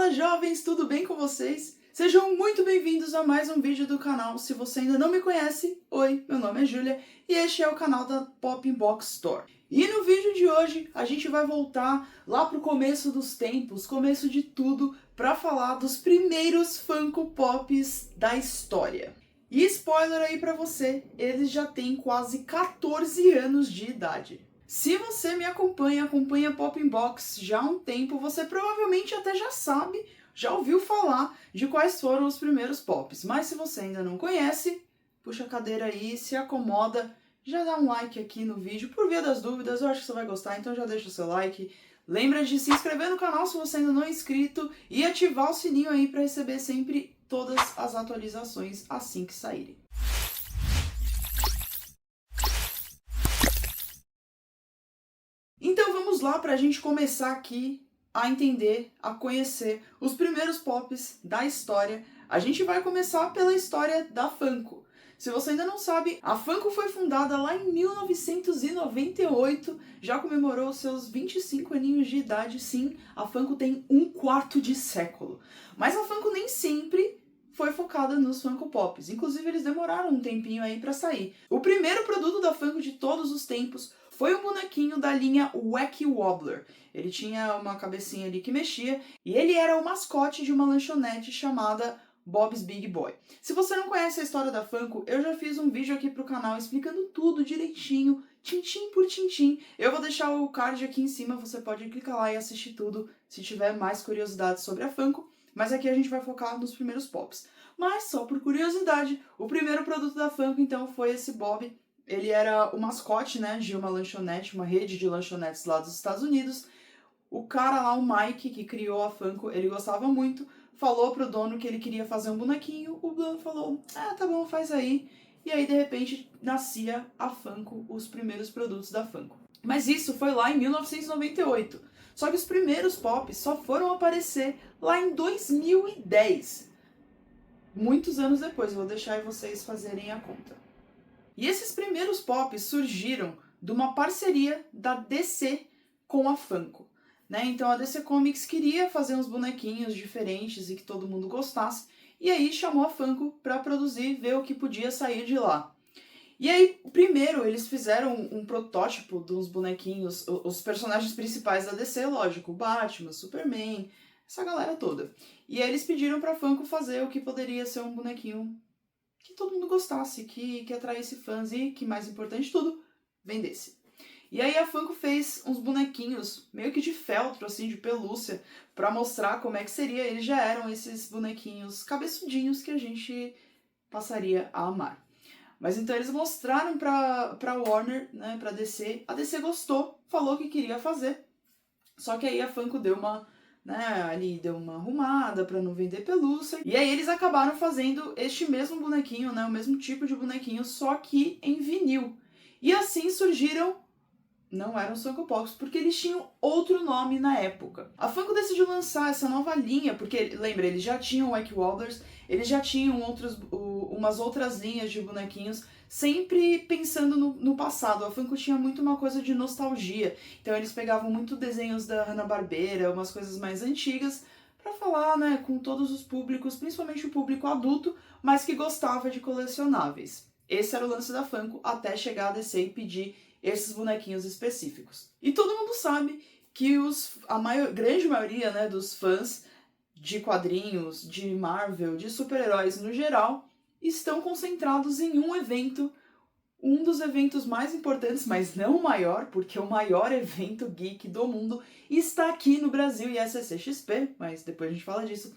Fala jovens, tudo bem com vocês? Sejam muito bem-vindos a mais um vídeo do canal. Se você ainda não me conhece, oi, meu nome é Júlia e este é o canal da Pop Box Store. E no vídeo de hoje a gente vai voltar lá pro começo dos tempos, começo de tudo, para falar dos primeiros Funko Pops da história. E spoiler aí pra você, eles já têm quase 14 anos de idade. Se você me acompanha Pop Box já há um tempo, você provavelmente até já sabe, já ouviu falar de quais foram os primeiros pops. Mas se você ainda não conhece, puxa a cadeira aí, se acomoda, já dá um like aqui no vídeo. Por via das dúvidas, eu acho que você vai gostar, então já deixa o seu like. Lembra de se inscrever no canal se você ainda não é inscrito e ativar o sininho aí para receber sempre todas as atualizações assim que saírem. Então vamos lá para a gente começar aqui a entender, a conhecer os primeiros pops da história. A gente vai começar pela história da Funko. Se você ainda não sabe, a Funko foi fundada lá em 1998, já comemorou seus 25 aninhos de idade, sim, a Funko tem um quarto de século. Mas a Funko nem sempre foi focada nos Funko Pops, inclusive eles demoraram um tempinho aí para sair. O primeiro produto da Funko de todos os tempos foi um bonequinho da linha Wacky Wobbler. Ele tinha uma cabecinha ali que mexia e ele era o mascote de uma lanchonete chamada Bob's Big Boy. Se você não conhece a história da Funko, eu já fiz um vídeo aqui pro canal explicando tudo direitinho, tintim por tintim. Eu vou deixar o card aqui em cima, você pode clicar lá e assistir tudo se tiver mais curiosidade sobre a Funko. Mas aqui a gente vai focar nos primeiros pops. Mas só por curiosidade, o primeiro produto da Funko então foi esse Bob. Ele era o mascote, né, de uma lanchonete, uma rede de lanchonetes lá dos Estados Unidos. O cara lá, o Mike, que criou a Funko, ele gostava muito, falou pro dono que ele queria fazer um bonequinho, o dono falou, tá bom, faz aí. E aí, de repente, nascia a Funko, os primeiros produtos da Funko. Mas isso foi lá em 1998. Só que os primeiros pops só foram aparecer lá em 2010. Muitos anos depois, eu vou deixar aí vocês fazerem a conta. E esses primeiros pops surgiram de uma parceria da DC com a Funko. Né? Então a DC Comics queria fazer uns bonequinhos diferentes e que todo mundo gostasse, e aí chamou a Funko para produzir e ver o que podia sair de lá. E aí, primeiro, eles fizeram um protótipo dos bonequinhos, os personagens principais da DC, lógico, Batman, Superman, essa galera toda. E aí eles pediram pra Funko fazer o que poderia ser um bonequinho que todo mundo gostasse, que atraísse fãs e, que mais importante de tudo, vendesse. E aí a Funko fez uns bonequinhos meio que de feltro, assim, de pelúcia, pra mostrar como é que seria. Eles já eram esses bonequinhos cabeçudinhos que a gente passaria a amar. Mas então eles mostraram pra Warner, né, pra DC. A DC gostou, falou que queria fazer. Só que aí a Funko deu uma, né, ali deu uma arrumada pra não vender pelúcia. E aí eles acabaram fazendo este mesmo bonequinho, né, o mesmo tipo de bonequinho, só que em vinil. E assim surgiram, não eram os Funko Pops, porque eles tinham outro nome na época. A Funko decidiu lançar essa nova linha, porque, lembra, eles já tinham Wacky Wobblers, eles já tinham umas outras linhas de bonequinhos, sempre pensando no passado. A Funko tinha muito uma coisa de nostalgia, então eles pegavam muito desenhos da Hanna-Barbera, umas coisas mais antigas, pra falar, né, com todos os públicos, principalmente o público adulto, mas que gostava de colecionáveis. Esse era o lance da Funko, até chegar a DC e pedir esses bonequinhos específicos. E todo mundo sabe que grande maioria, né, dos fãs de quadrinhos, de Marvel, de super-heróis no geral, estão concentrados em um evento, um dos eventos mais importantes, mas não o maior, porque o maior evento geek do mundo está aqui no Brasil e é a CCXP, mas depois a gente fala disso.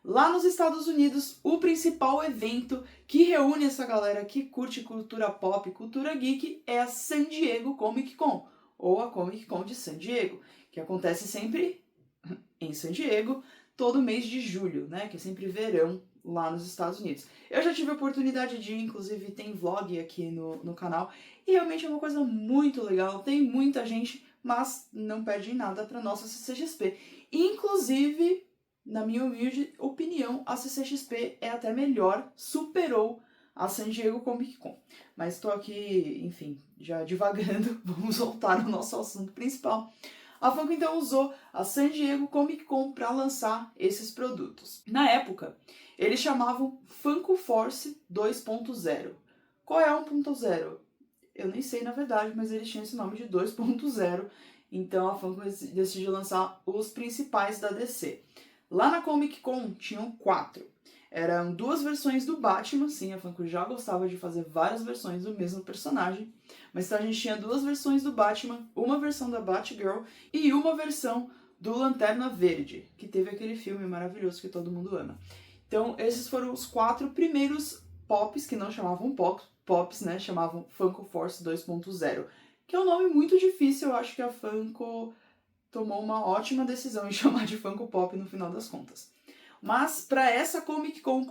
Lá nos Estados Unidos, o principal evento que reúne essa galera que curte cultura pop, cultura geek, é a San Diego Comic Con, ou a Comic Con de San Diego, que acontece sempre em San Diego, todo mês de julho, né, que é sempre verão lá nos Estados Unidos. Eu já tive a oportunidade de ir, inclusive tem vlog aqui no canal, e realmente é uma coisa muito legal, tem muita gente, mas não perde nada para nossa CCXP. Inclusive, na minha humilde opinião, a CCXP é até melhor, superou a San Diego Comic Con. Mas estou aqui, enfim, já divagando, vamos voltar ao nosso assunto principal. A Funko então usou a San Diego Comic Con para lançar esses produtos. Na época, eles chamavam Funko Force 2.0. Qual é 1.0? Eu nem sei na verdade, mas eles tinham esse nome de 2.0. Então a Funko decidiu lançar os principais da DC. Lá na Comic Con tinham 4. Eram 2 versões do Batman, sim, a Funko já gostava de fazer várias versões do mesmo personagem. Mas então a gente tinha 2 versões do Batman, uma versão da Batgirl e uma versão do Lanterna Verde, que teve aquele filme maravilhoso que todo mundo ama. Então esses foram os 4 primeiros pops, que não chamavam pops, né, chamavam Funko Force 2.0, que é um nome muito difícil. Eu acho que a Funko tomou uma ótima decisão em chamar de Funko Pop no final das contas. Mas para essa Comic Con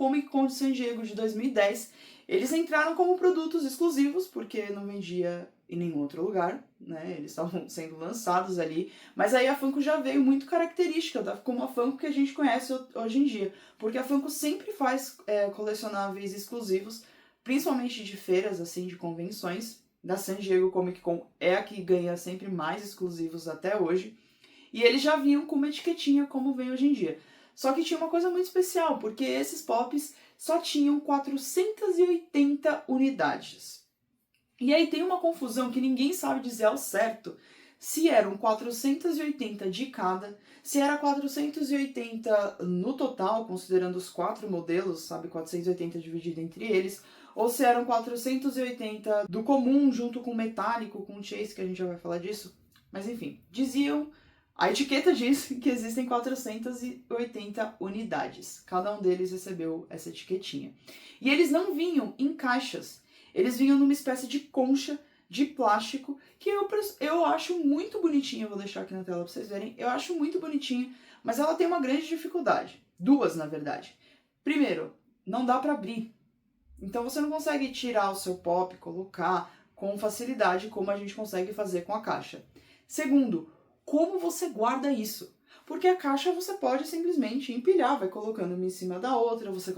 de San Diego de 2010, eles entraram como produtos exclusivos, porque não vendia em nenhum outro lugar, né? Eles estavam sendo lançados ali. Mas aí a Funko já veio muito característica, como a Funko que a gente conhece hoje em dia. Porque a Funko sempre faz colecionáveis exclusivos, principalmente de feiras, assim, de convenções. Da San Diego Comic Con é a que ganha sempre mais exclusivos até hoje. E eles já vinham com uma etiquetinha como vem hoje em dia. Só que tinha uma coisa muito especial, porque esses pops só tinham 480 unidades. E aí tem uma confusão que ninguém sabe dizer ao certo se eram 480 de cada, se era 480 no total, considerando os 4 modelos, sabe, 480 dividido entre eles, ou se eram 480 do comum junto com o metálico, com o chase, que a gente já vai falar disso. Mas enfim, a etiqueta diz que existem 480 unidades. Cada um deles recebeu essa etiquetinha. E eles não vinham em caixas. Eles vinham numa espécie de concha de plástico que eu acho muito bonitinha. Vou deixar aqui na tela para vocês verem. Eu acho muito bonitinha, mas ela tem uma grande dificuldade. 2, na verdade. Primeiro, não dá para abrir. Então você não consegue tirar o seu pop, colocar com facilidade como a gente consegue fazer com a caixa. Segundo, como você guarda isso? Porque a caixa você pode simplesmente empilhar, vai colocando uma em cima da outra, você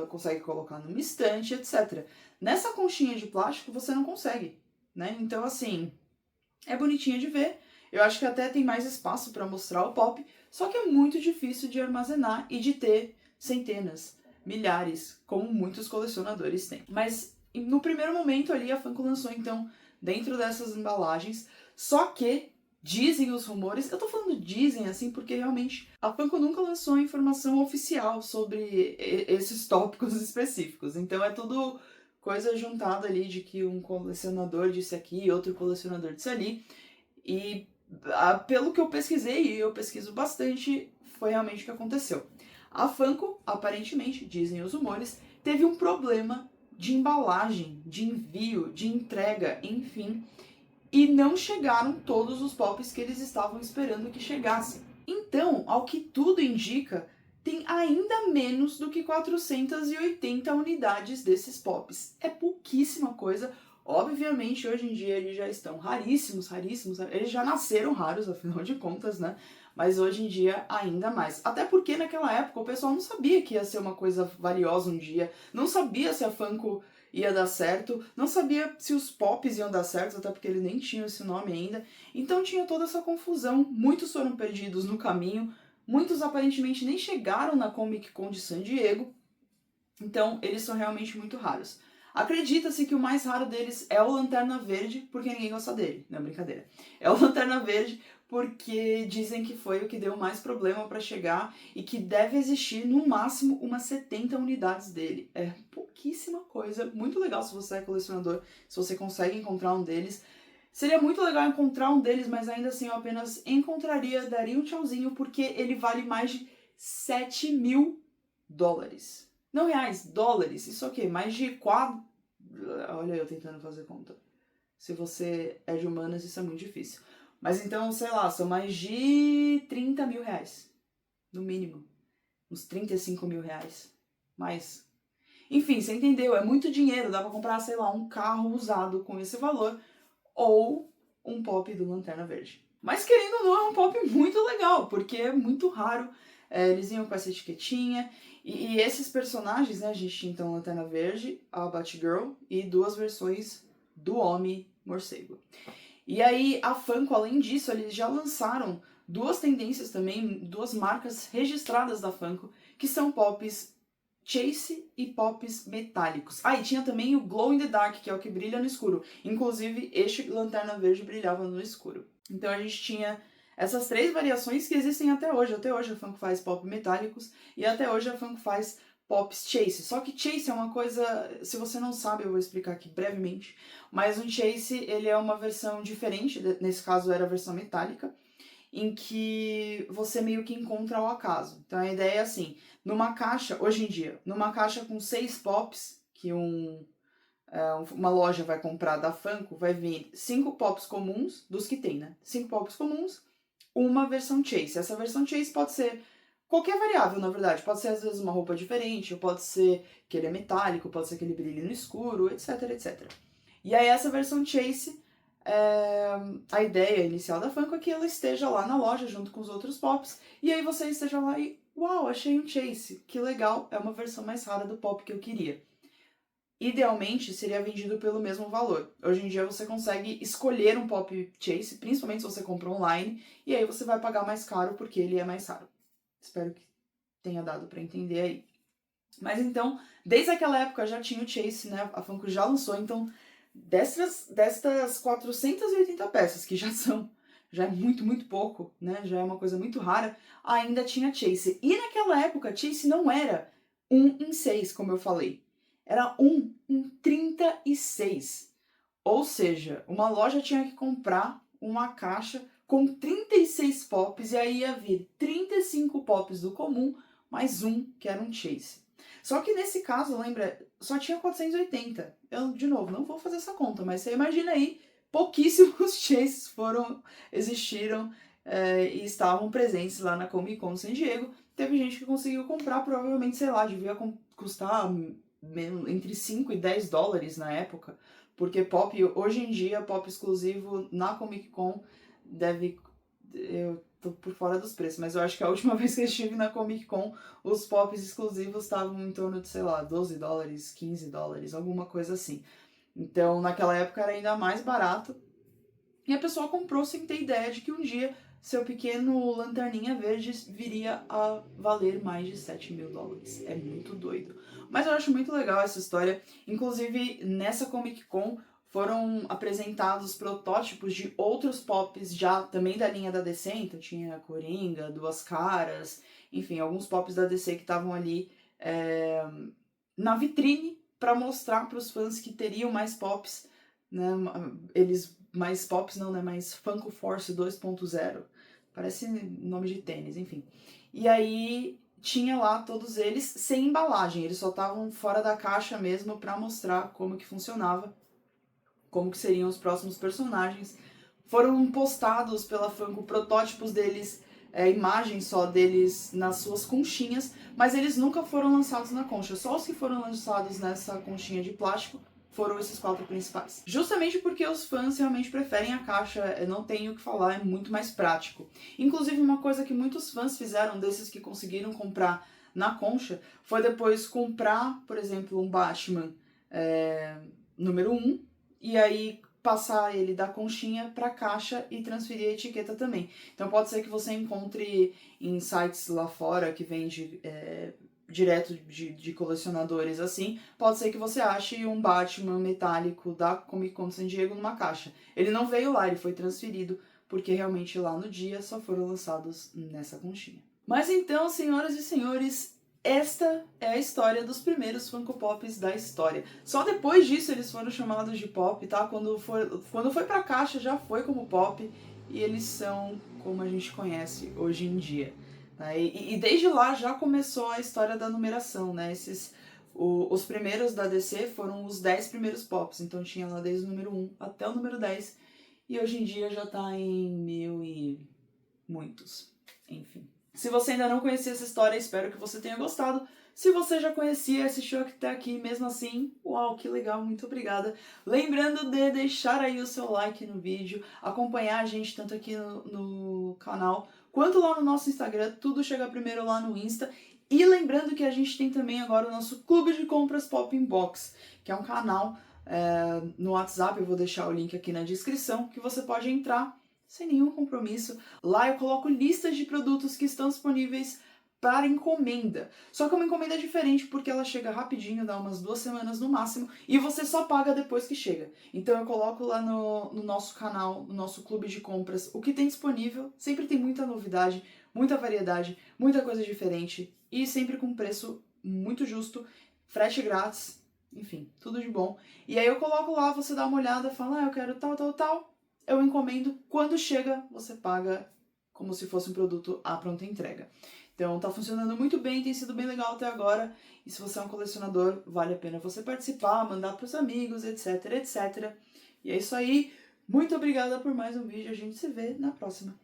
consegue colocar numa estante, etc. Nessa conchinha de plástico você não consegue, né? Então assim, é bonitinha de ver, eu acho que até tem mais espaço para mostrar o pop, só que é muito difícil de armazenar e de ter centenas, milhares, como muitos colecionadores têm. Mas no primeiro momento ali a Funko lançou então dentro dessas embalagens, só que dizem os rumores, eu tô falando dizem assim porque realmente a Funko nunca lançou informação oficial sobre esses tópicos específicos. Então é tudo coisa juntada ali de que um colecionador disse aqui, outro colecionador disse ali. E pelo que eu pesquisei, e eu pesquiso bastante, foi realmente o que aconteceu. A Funko, aparentemente, dizem os rumores, teve um problema de embalagem, de envio, de entrega, enfim, e não chegaram todos os pops que eles estavam esperando que chegassem. Então, ao que tudo indica, tem ainda menos do que 480 unidades desses pops. É pouquíssima coisa. Obviamente, hoje em dia eles já estão raríssimos, eles já nasceram raros, afinal de contas, né? Mas hoje em dia ainda mais. Até porque naquela época o pessoal não sabia que ia ser uma coisa valiosa um dia, não sabia se a Funko ia dar certo, não sabia se os pops iam dar certo, até porque eles nem tinham esse nome ainda. Então tinha toda essa confusão, muitos foram perdidos no caminho, muitos aparentemente nem chegaram na Comic Con de San Diego, então eles são realmente muito raros. Acredita-se que o mais raro deles é o Lanterna Verde, porque ninguém gosta dele, não é brincadeira. É o Lanterna Verde porque dizem que foi o que deu mais problema para chegar e que deve existir no máximo umas 70 unidades dele. É pouquíssima coisa, muito legal se você é colecionador, se você consegue encontrar um deles. Seria muito legal encontrar um deles, mas ainda assim eu apenas encontraria, daria um tchauzinho, porque ele vale mais de 7 mil dólares. Não reais, dólares. Isso aqui, mais de 4... Olha eu tentando fazer conta. Se você é de humanas, isso é muito difícil. Mas então, sei lá, são mais de 30 mil reais. No mínimo. Uns 35 mil reais. Mais. Enfim, você entendeu? É muito dinheiro. Dá pra comprar, sei lá, um carro usado com esse valor. Ou um pop do Lanterna Verde. Mas querendo ou não, é um pop muito legal. Porque é muito raro. Eles iam com essa etiquetinha. E esses personagens, né? A gente tinha então a Lanterna Verde, a Batgirl e 2 versões do Homem-Morcego. E aí a Funko, além disso, eles já lançaram duas tendências também, duas marcas registradas da Funko, que são pops Chase e pops metálicos. Ah, e tinha também o Glow in the Dark, que é o que brilha no escuro. Inclusive, este Lanterna Verde brilhava no escuro. Então a gente tinha essas três variações que existem até hoje. Até hoje a Funko faz pop metálicos e até hoje a Funko faz pops Chase. Só que Chase é uma coisa, se você não sabe, eu vou explicar aqui brevemente. Mas um Chase, ele é uma versão diferente, nesse caso era a versão metálica, em que você meio que encontra ao acaso. Então a ideia é assim, numa caixa, hoje em dia, numa caixa com 6 pops, que uma loja vai comprar da Funko, vai vir 5 pops comuns, dos que tem, né? 5 pops comuns, uma versão Chase. Essa versão Chase pode ser qualquer variável, na verdade. Pode ser, às vezes, uma roupa diferente, ou pode ser que ele é metálico, pode ser que ele brilhe no escuro, etc, etc. E aí essa versão Chase, a ideia inicial da Funko é que ela esteja lá na loja junto com os outros pops, e aí você esteja lá e, uau, achei um Chase, que legal, é uma versão mais rara do pop que eu queria. Idealmente seria vendido pelo mesmo valor. Hoje em dia você consegue escolher um pop Chase, principalmente se você compra online, e aí você vai pagar mais caro porque ele é mais raro. Espero que tenha dado para entender aí. Mas então, desde aquela época já tinha o Chase, né? A Funko já lançou, então destas 480 peças, que já é muito, muito pouco, né? Já é uma coisa muito rara, ainda tinha Chase. E naquela época, Chase não era 1 em 6, como eu falei. Era 1 em 36. Ou seja, uma loja tinha que comprar uma caixa com 36 pops e aí ia vir 35 pops do comum, mais um que era um Chase. Só que nesse caso, lembra, só tinha 480. Eu, de novo, não vou fazer essa conta, mas você imagina aí, pouquíssimos Chases existiram e estavam presentes lá na Comic Con San Diego. Teve gente que conseguiu comprar, provavelmente, sei lá, devia custar entre 5 e 10 dólares na época, porque pop, hoje em dia, pop exclusivo na Comic Con deve... Eu tô por fora dos preços, mas eu acho que a última vez que eu estive na Comic Con, os pops exclusivos estavam em torno de, sei lá, 12 dólares, 15 dólares, alguma coisa assim. Então, naquela época era ainda mais barato. E a pessoa comprou sem ter ideia de que um dia seu pequeno lanterninha verde viria a valer mais de 7 mil dólares. É muito doido. Mas eu acho muito legal essa história. Inclusive, nessa Comic Con foram apresentados protótipos de outros pops já também da linha da DC. Então tinha Coringa, Duas Caras, enfim, alguns pops da DC que estavam ali na vitrine para mostrar para os fãs que teriam mais pops, né? Eles mais pops não, né? Mais Funko Force 2.0. Parece nome de tênis, enfim. E aí tinha lá todos eles sem embalagem, eles só estavam fora da caixa mesmo para mostrar como que funcionava, como que seriam os próximos personagens. Foram postados pela Funko protótipos deles, imagens só deles nas suas conchinhas, mas eles nunca foram lançados na concha. Só os que foram lançados nessa conchinha de plástico foram esses 4 principais. Justamente porque os fãs realmente preferem a caixa, não tenho o que falar, é muito mais prático. Inclusive, uma coisa que muitos fãs fizeram, desses que conseguiram comprar na concha, foi depois comprar, por exemplo, um Batman número 1, e aí passar ele da conchinha para a caixa e transferir a etiqueta também. Então pode ser que você encontre em sites lá fora que vende direto de colecionadores assim, pode ser que você ache um Batman metálico da Comic Con San Diego numa caixa. Ele não veio lá, ele foi transferido, porque realmente lá no dia só foram lançados nessa conchinha. Mas então, senhoras e senhores, esta é a história dos primeiros Funko Pops da história. Só depois disso eles foram chamados de pop, tá? Quando foi pra caixa já foi como pop, e eles são como a gente conhece hoje em dia. E desde lá já começou a história da numeração, né? Os primeiros da DC foram os 10 primeiros pops, então tinha lá desde o número 1 até o número 10, e hoje em dia já tá em 1000 e muitos, enfim. Se você ainda não conhecia essa história, espero que você tenha gostado. Se você já conhecia e assistiu até aqui mesmo assim, uau, que legal, muito obrigada. Lembrando de deixar aí o seu like no vídeo, acompanhar a gente tanto aqui no canal, quanto lá no nosso Instagram, tudo chega primeiro lá no Insta. E lembrando que a gente tem também agora o nosso Clube de Compras Pop Inbox, que é um canal no WhatsApp, eu vou deixar o link aqui na descrição, que você pode entrar sem nenhum compromisso. Lá eu coloco listas de produtos que estão disponíveis para encomenda. Só que é uma encomenda diferente porque ela chega rapidinho, dá umas 2 semanas no máximo, e você só paga depois que chega. Então eu coloco lá no nosso canal, no nosso clube de compras, o que tem disponível. Sempre tem muita novidade, muita variedade, muita coisa diferente e sempre com preço muito justo, frete grátis, enfim, tudo de bom. E aí eu coloco lá, você dá uma olhada, fala, eu quero tal, tal, tal, eu encomendo, quando chega, você paga como se fosse um produto à pronta entrega. Então tá funcionando muito bem, tem sido bem legal até agora, e se você é um colecionador, vale a pena você participar, mandar pros amigos, etc, etc. E é isso aí, muito obrigada por mais um vídeo, a gente se vê na próxima.